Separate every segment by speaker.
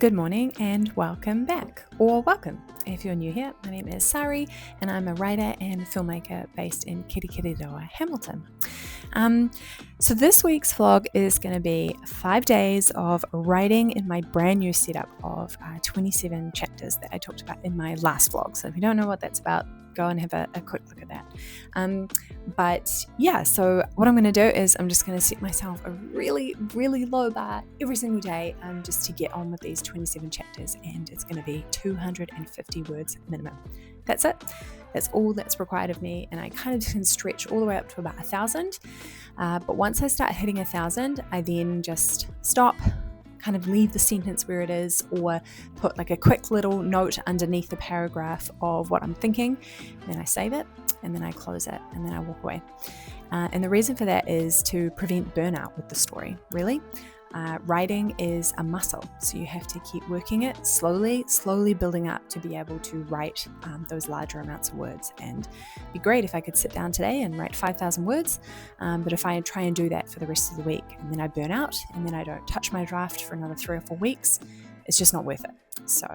Speaker 1: Good morning and welcome back, or welcome if you're new here. My name is Sari and I'm a writer and filmmaker based in Kirikiriroa, Hamilton. So this week's vlog is going to be 5 days of writing in my brand new setup of 27 chapters that I talked about in my last vlog. So if you don't know what that's about, go and have a quick look at that. So what I'm going to do is I'm just going to set myself a really, really low bar every single day just to get on with these 27 chapters, and it's going to be 250 words minimum. That's it. That's all that's required of me, and I kind of can stretch all the way up to about 1,000. But once I start hitting 1,000, I then just stop, kind of leave the sentence where it is, or put like a quick little note underneath the paragraph of what I'm thinking. Then I save it, and then I close it, and then I walk away. And the reason for that is to prevent burnout with the story, really. Writing is a muscle, so you have to keep working it slowly building up to be able to write those larger amounts of words. And it'd be great if I could sit down today and write 5,000 words, but if I try and do that for the rest of the week and then I burn out and then I don't touch my draft for another 3 or 4 weeks, it's just not worth it. So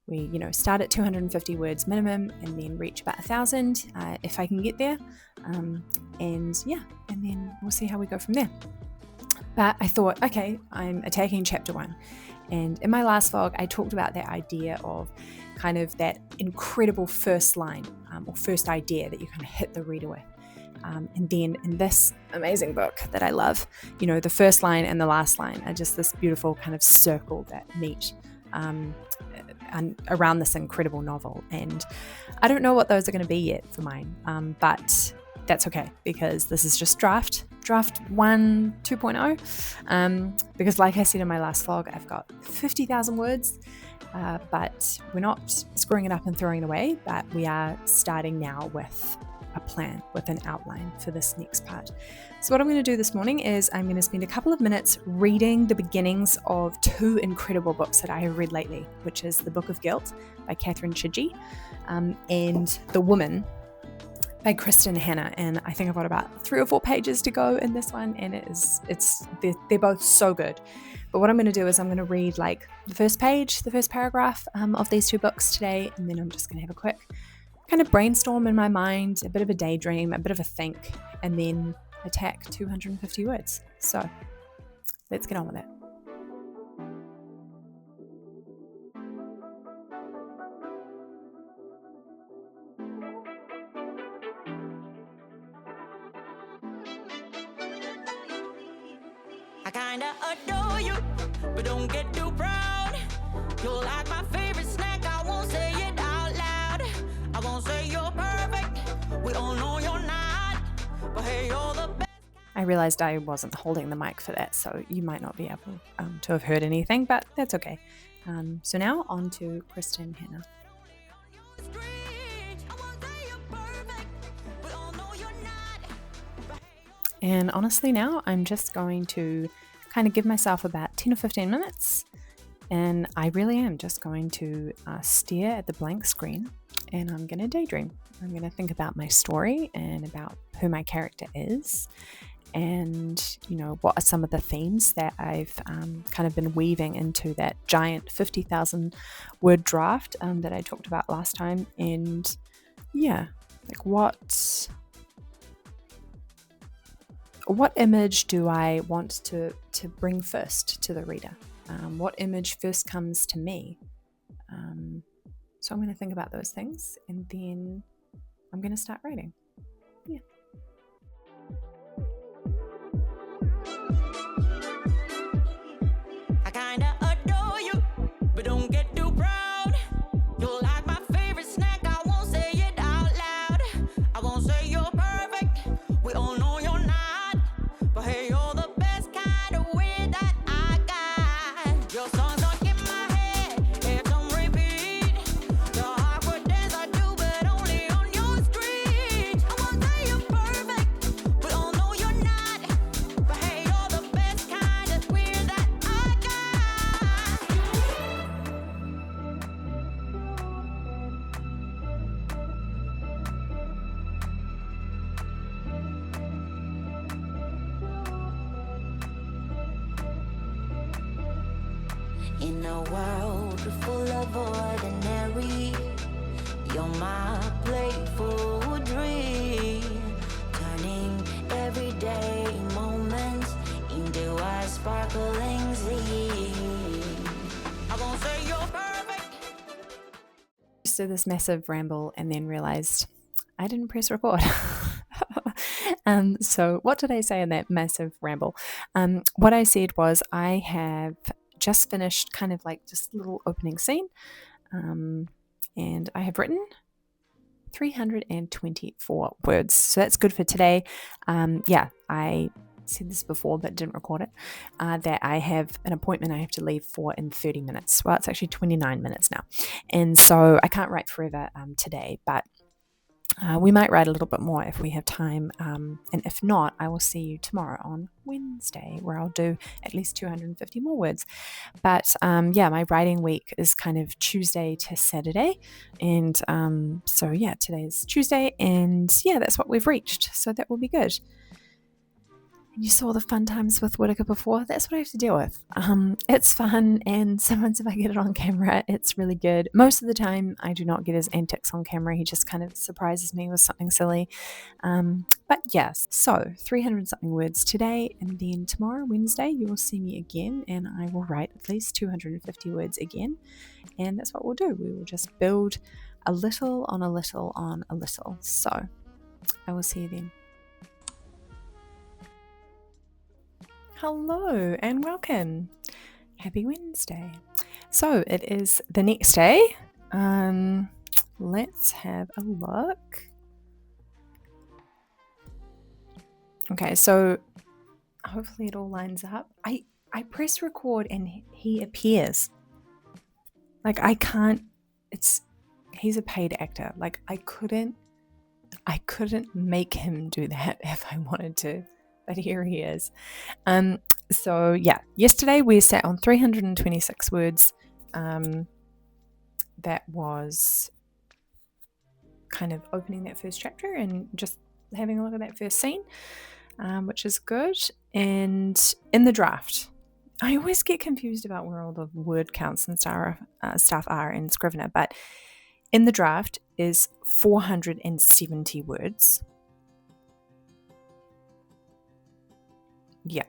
Speaker 1: we start at 250 words minimum and then reach about 1,000 if I can get there, and then we'll see how we go from there. But I thought, okay, I'm attacking chapter 1. And in my last vlog, I talked about that idea of kind of that incredible first line or first idea that you kind of hit the reader with. And then in this amazing book that I love, the first line and the last line are just this beautiful kind of circle that meet around this incredible novel. And I don't know what those are going to be yet for mine, but that's okay, because this is just draft 1 2.0, because like I said in my last vlog, I've got 50,000 words, but we're not screwing it up and throwing it away, but we are starting now with a plan, with an outline for this next part. So what I'm going to do this morning is I'm going to spend a couple of minutes reading the beginnings of 2 incredible books that I have read lately, which is The Book of Guilt by Catherine Chidgey, and The Woman by Kristen Hanna. And I think I've got about 3 or 4 pages to go in this one, and they're both so good. But what I'm going to do is I'm going to read like the first page, the first paragraph of these 2 books today, and then I'm just going to have a quick kind of brainstorm in my mind, a bit of a daydream, a bit of a think, and then attack 250 words. So let's get on with it.
Speaker 2: I kinda adore you, but don't get too proud. You're like my favorite snack, I won't say it out loud. I won't say you're perfect, we all know you're not, but hey, you're the best.
Speaker 1: I realized I wasn't holding the mic for that, so you might not be able to have heard anything, but that's okay. So now on to Kristen Hanna. And honestly now I'm just going to kind of give myself about 10 or 15 minutes, and I really am just going to stare at the blank screen, and I'm going to daydream. I'm going to think about my story and about who my character is, and what are some of the themes that I've kind of been weaving into that giant 50,000 word draft that I talked about last time. And what image do I want to bring first to the reader? What image first comes to me? So I'm going to think about those things, and then I'm going to start writing. Yeah.
Speaker 2: I kinda adore you, but don't get too proud. You're like my favorite snack, I won't say it out loud. I won't say you're perfect, we all know you're not, but hey, you're the best kind of weird that I got. Your songs stuck in my head, it's on repeat. The awkward dance I do, but only on your street. I won't say you're perfect, we all know you're not, but hey, you're the best kind of weird that I got. In a world full of ordinary, you're my playful dream, turning everyday moments into a sparkling scene. I won't say you're perfect.
Speaker 1: Just did this massive ramble and then realized I didn't press record. So what did I say in that massive ramble? What I said was I have just finished kind of like just a little opening scene, and I have written 324 words. So that's good for today. I said this before but didn't record it, that I have an appointment I have to leave for in 30 minutes. Well, it's actually 29 minutes now. And so I can't write forever today, but we might write a little bit more if we have time. And if not, I will see you tomorrow on Wednesday, where I'll do at least 250 more words. But my writing week is kind of Tuesday to Saturday. And today's Tuesday. And that's what we've reached. So that will be good. And you saw the fun times with Whittaker before. That's what I have to deal with. It's fun, and sometimes if I get it on camera, it's really good. Most of the time, I do not get his antics on camera. He just kind of surprises me with something silly. But yes, so 300 something words today, and then tomorrow, Wednesday, you will see me again, and I will write at least 250 words again. And that's what we'll do. We will just build a little on a little on a little. So I will see you then. Hello and welcome. Happy Wednesday. So it is the next day. Let's have a look. Okay, so hopefully it all lines up. I press record and he appears. Like I can't, he's a paid actor. Like I couldn't make him do that if I wanted to. But here he is. Yesterday we sat on 326 words. That was kind of opening that first chapter and just having a look at that first scene, which is good. And in the draft, I always get confused about where all the word counts and stuff are in Scrivener, but in the draft is 470 words. Yeah.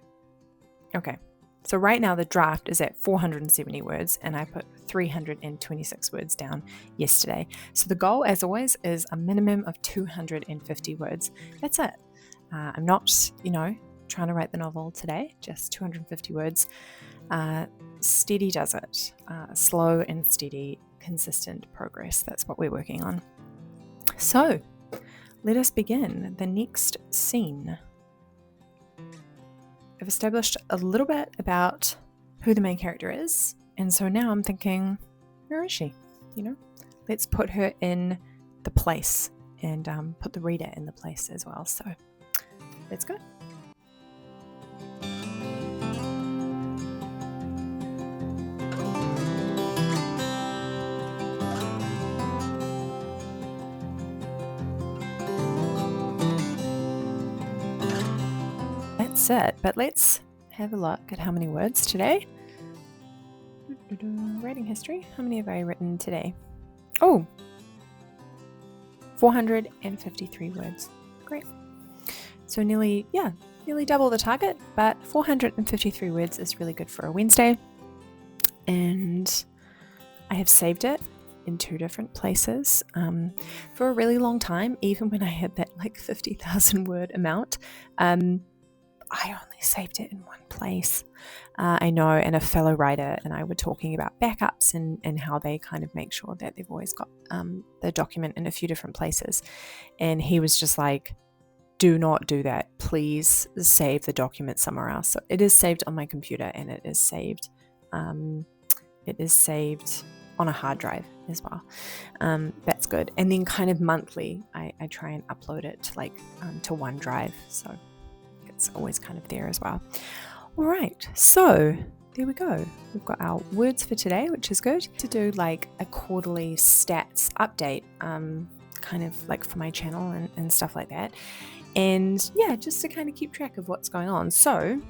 Speaker 1: Okay. So right now the draft is at 470 words and I put 326 words down yesterday. So the goal, as always, is a minimum of 250 words. That's it. I'm not, trying to write the novel today, just 250 words. Steady does it. Slow and steady, consistent progress. That's what we're working on. So let us begin the next scene. I've established a little bit about who the main character is, and so now I'm thinking, where is she? Let's put her in the place and put the reader in the place as well. So let's go. It, but let's have a look at how many words today. Writing history. How many have I written today? 453 words. Great. So nearly double the target, but 453 words is really good for a Wednesday. And I have saved it in 2 different places for a really long time, even when I had that 50,000 word amount. I only saved it in one place. I know, and a fellow writer and I were talking about backups and how they kind of make sure that they've always got the document in a few different places. And he was just like, do not do that. Please save the document somewhere else. So it is saved on my computer and it is saved on a hard drive as well. That's good. And then kind of monthly, I try and upload it to OneDrive. So it's always kind of there as well. All right, so there we go. We've got our words for today, which is good. To do a quarterly stats update, kind of for my channel and stuff like that. And just to kind of keep track of what's going on. So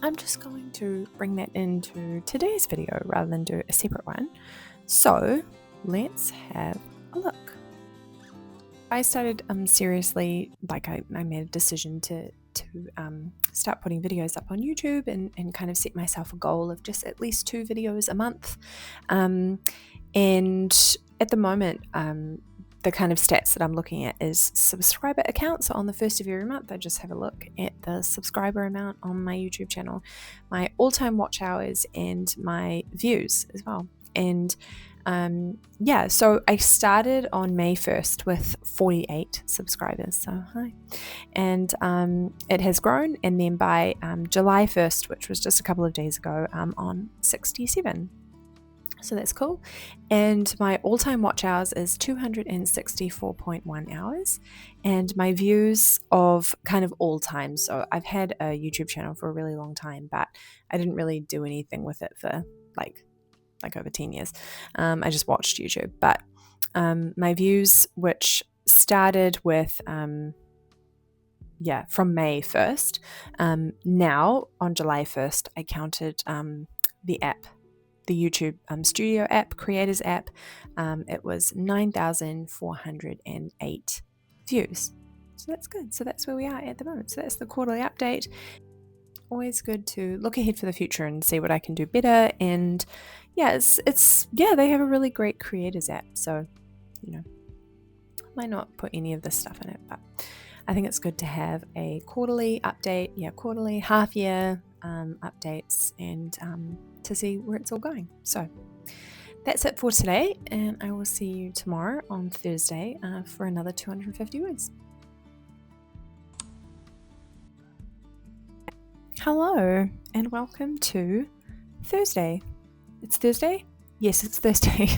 Speaker 1: I'm just going to bring that into today's video rather than do a separate one. So let's have a look. I started seriously, like I made a decision to start putting videos up on YouTube and kind of set myself a goal of just at least 2 videos a month. And at the moment, the kind of stats that I'm looking at is subscriber accounts. So on the 1st of every month, I just have a look at the subscriber amount on my YouTube channel, my all-time watch hours, and my views as well. And so I started on May 1st with 48 subscribers, so hi. And it has grown, and then by July 1st, which was just a couple of days ago, I'm on 67. So that's cool. And my all-time watch hours is 264.1 hours, and my views of kind of all time. So I've had a YouTube channel for a really long time, but I didn't really do anything with it for like over 10 years. I just watched YouTube, but my views, which started with from May 1st, now on July 1st, I counted the app, the YouTube Studio app, Creators app. It was 9,408 views. So that's good. So that's where we are at the moment. So that's the quarterly update. Always good to look ahead for the future and see what I can do better. And they have a really great Creators app. So, I might not put any of this stuff in it, but I think it's good to have a quarterly update, quarterly, half year updates, and to see where it's all going. So that's it for today, and I will see you tomorrow on Thursday for another 250 words. Hello, and welcome to Thursday. It's Thursday? Yes, it's Thursday.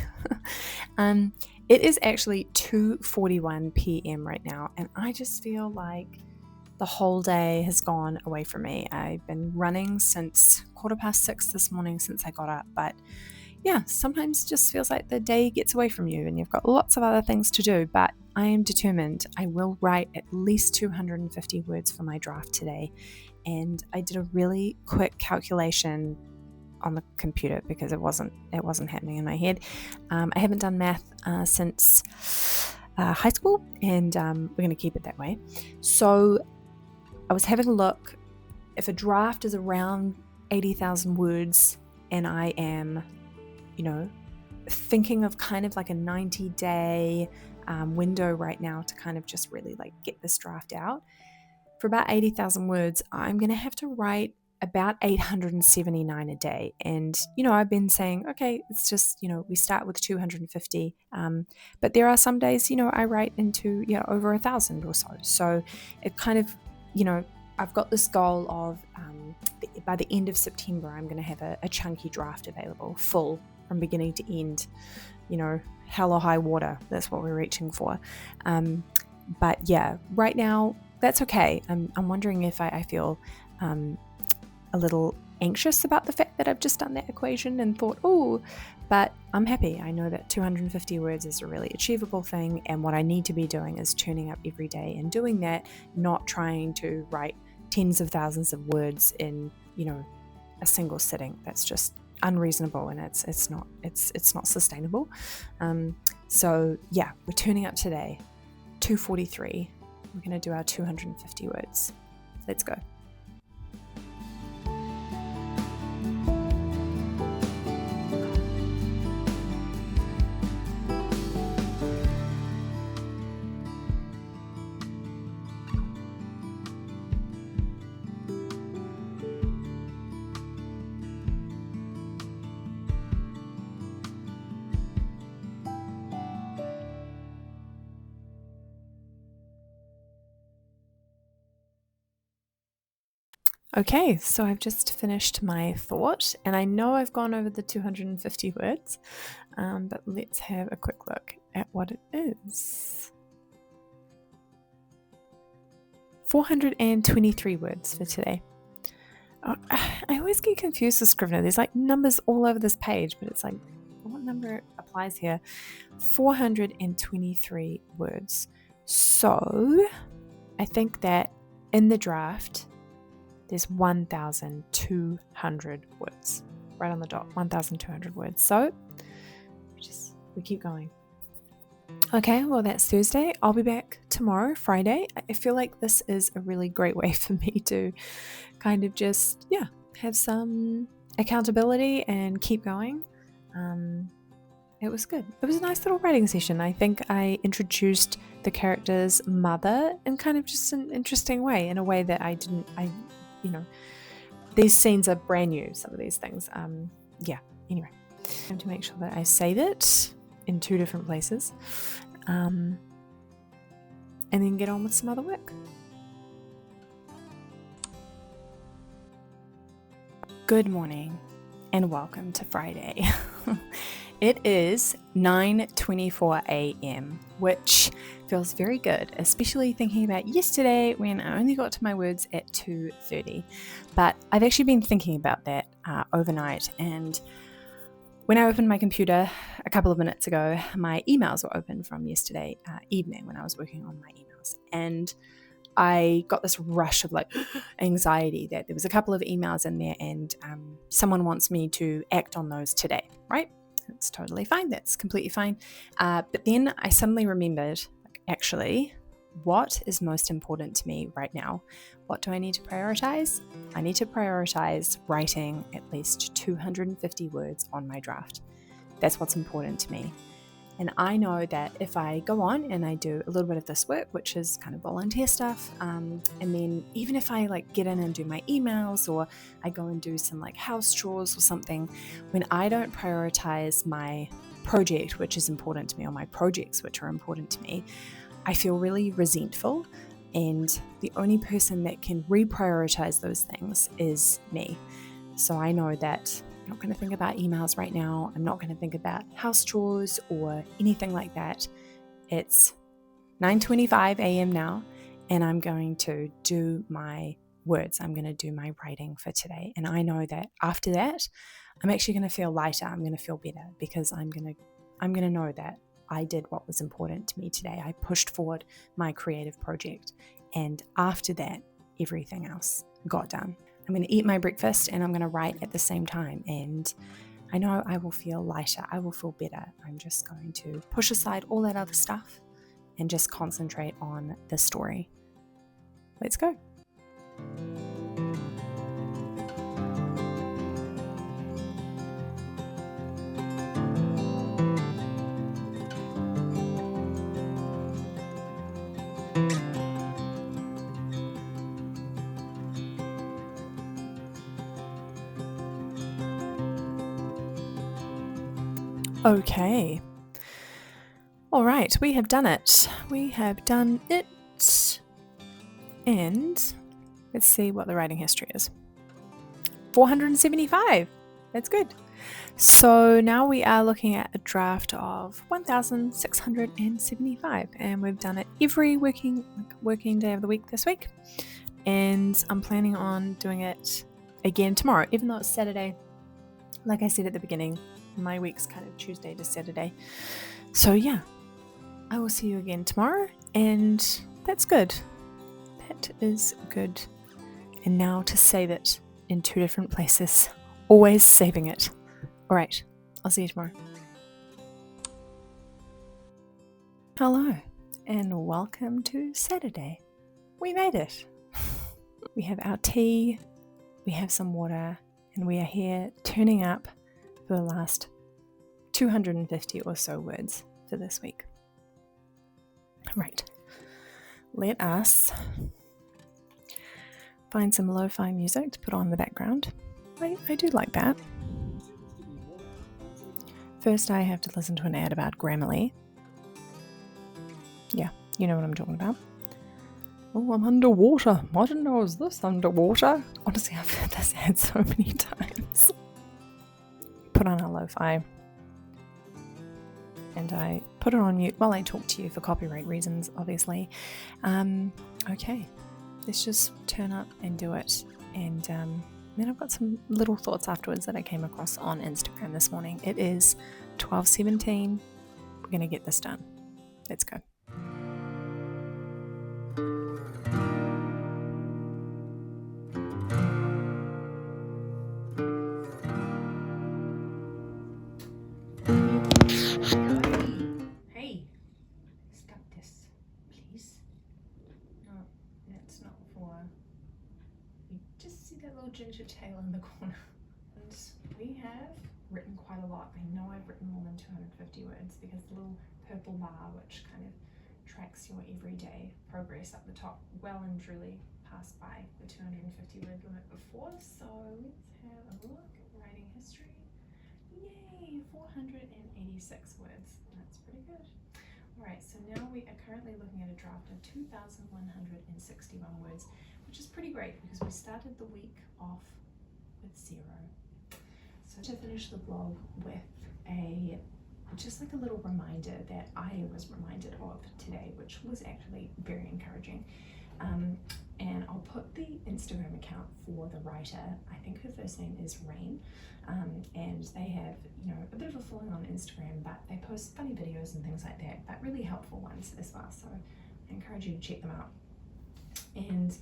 Speaker 1: It is actually 2:41 p.m. right now, and I just feel like the whole day has gone away from me. I've been running since 6:15 this morning since I got up, but sometimes it just feels like the day gets away from you and you've got lots of other things to do, but I am determined. I will write at least 250 words for my draft today, and I did a really quick calculation on the computer because it wasn't happening in my head. I haven't done math since high school, and we're going to keep it that way. So I was having a look. If a draft is around 80,000 words and I am, thinking of kind of like a 90-day window right now to kind of just really like get this draft out, for about 80,000 words, I'm going to have to write about 879 a day. And, I've been saying, okay, it's just, we start with 250. But there are some days, I write into, over 1,000 or so. So it kind of, I've got this goal of by the end of September, I'm going to have a chunky draft available, full from beginning to end, hell or high water. That's what we're reaching for. But right now, that's okay. I'm wondering if I feel a little anxious about the fact that I've just done that equation and thought, but I'm happy. I know that 250 words is a really achievable thing, and what I need to be doing is turning up every day and doing that, not trying to write tens of thousands of words in, a single sitting. That's just unreasonable, and it's not sustainable. So we're turning up today, 2:43. We're going to do our 250 words. Let's go. Okay, so I've just finished my thought, and I know I've gone over the 250 words, but let's have a quick look at what it is. 423 words for today. Oh, I always get confused with Scrivener. There's like numbers all over this page, but it's like, what number applies here? 423 words. So I think that in the draft, there's 1,200 words. Right on the dot, 1,200 words. So we keep going. Okay, well, that's Thursday. I'll be back tomorrow, Friday. I feel like this is a really great way for me to kind of just, have some accountability and keep going. It was good. It was a nice little writing session. I think I introduced the character's mother in kind of just an interesting way, in a way that these scenes are brand new, some of these things. Anyway, I have to make sure that I save it in 2 different places, and then get on with some other work. Good morning and welcome to Friday. It is 9:24 a.m, which feels very good, especially thinking about yesterday when I only got to my words at 2:30. But I've actually been thinking about that overnight, and when I opened my computer a couple of minutes ago, my emails were open from yesterday evening when I was working on my emails. And I got this rush of anxiety that there was a couple of emails in there and someone wants me to act on those today, right? It's totally fine. That's completely fine. But then I suddenly remembered, actually, what is most important to me right now? What do I need to prioritize? I need to prioritize writing at least 250 words on my draft. That's what's important to me. And I know that if I go on and I do a little bit of this work, which is kind of volunteer stuff, and then even if I get in and do my emails, or I go and do some house chores or something, when I don't prioritize my project, which is important to me, or my projects, which are important to me, I feel really resentful. And the only person that can reprioritize those things is me. So I know that I'm not going to think about emails right now. I'm not going to think about house chores or anything like that. It's 9:25 a.m. now, and I'm going to do my words. I'm going to do my writing for today. And I know that after that, I'm actually going to feel lighter. I'm going to feel better, because I'm going to know that I did what was important to me today. I pushed forward my creative project. And after that, everything else got done. I'm going to eat my breakfast and I'm going to write at the same time. And I know I will feel lighter. I will feel better. I'm just going to push aside all that other stuff and just concentrate on the story. Let's go. Okay. All right, we have done it. We have done it. And let's see what the writing history is. 475. That's good. So now we are looking at a draft of 1,675, and we've done it every working day of the week this week. And I'm planning on doing it again tomorrow, even though it's Saturday. Like I said at the beginning, my week's kind of Tuesday to Saturday. So yeah, I will see you again tomorrow, and that's good. That is good. And now to save it in 2 different places. Always saving it. All right, I'll see you tomorrow. Hello, and welcome to Saturday. We made it. We have our tea, we have some water, and we are here turning up for the last 250 or so words for this week. Right, let us find some lo-fi music to put on in the background. I do like that. First, I have to listen to an ad about Grammarly. Yeah, you know what I'm talking about. Oh, I'm underwater. I didn't know it was this underwater. Honestly, I've heard this ad so many times. Put on our lo-fi. And I put it on mute while I talk to you for copyright reasons, obviously. Okay, let's just turn up and do it. And then I've got some little thoughts afterwards that I came across on Instagram this morning. It is 12:17. We're going to get this done. Let's go. tail in the corner. And we have written quite a lot. I know I've written more than 250 words because the little purple bar, which kind of tracks your everyday progress up the top, well and truly passed by the 250 word limit before. So let's have a look at writing history. Yay, 486 words. That's pretty good. Alright, so now we are currently looking at a draft of 2,161 words, which is pretty great because we started the week off with 0. So to finish the blog with just like a little reminder that I was reminded of today, which was actually very encouraging. And I'll put the Instagram account for the writer. I think her first name is Rain, and they have, you know, a bit of a following on Instagram, but they post funny videos and things like that, but really helpful ones as well. So I encourage you to check them out. And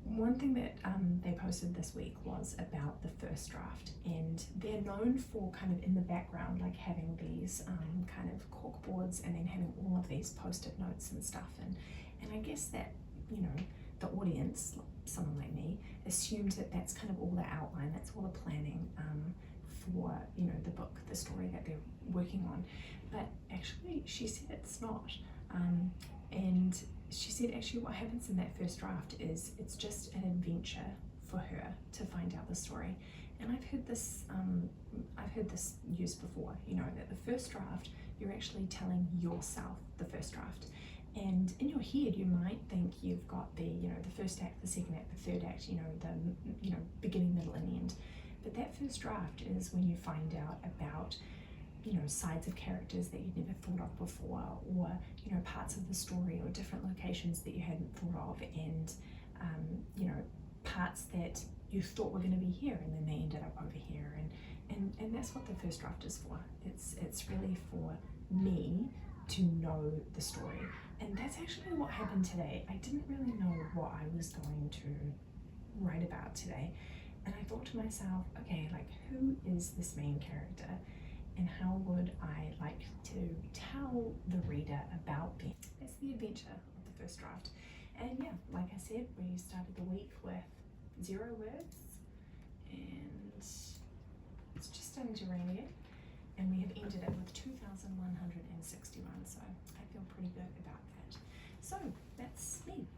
Speaker 1: one thing that they posted this week was about the first draft, and they're known for kind of in the background, like having these kind of corkboards and then having all of these post-it notes and stuff. And I guess that, you know, the audience, someone like me, assumes that that's kind of all the outline, that's all the planning for, you know, the book, the story that they're working on. But actually, she said it's not. And she said actually what happens in that first draft is it's just an adventure for her to find out the story. And I've heard this used before, you know, that the first draft, you're actually telling yourself the first draft. And in your head, you might think you've got the, you know, the first act, the second act, the third act, you know, the, you know, beginning, middle, and end. But that first draft is when you find out about, you know, sides of characters that you'd never thought of before, or, you know, parts of the story or different locations that you hadn't thought of, and, you know, parts that you thought were going to be here and then they ended up over here. And that's what the first draft is for. It's really for me to know the story. And that's actually what happened today. I didn't really know what I was going to write about today. And I thought to myself, okay, like, who is this main character? And how would I like to tell the reader about them? That's the adventure of the first draft. And yeah, like I said, we started the week with 0 words, and it's just starting to rain again. And we have ended it with 2,161, so I feel pretty good about that. So that's me.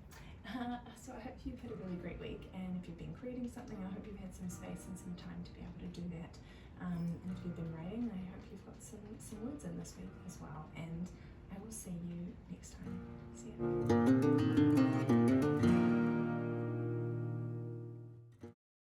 Speaker 1: So I hope you've had a really great week, and if you've been creating something, I hope you've had some space and some time to be able to do that. And if you've been writing, I hope you've got some words in this week as well, and I will see you next time.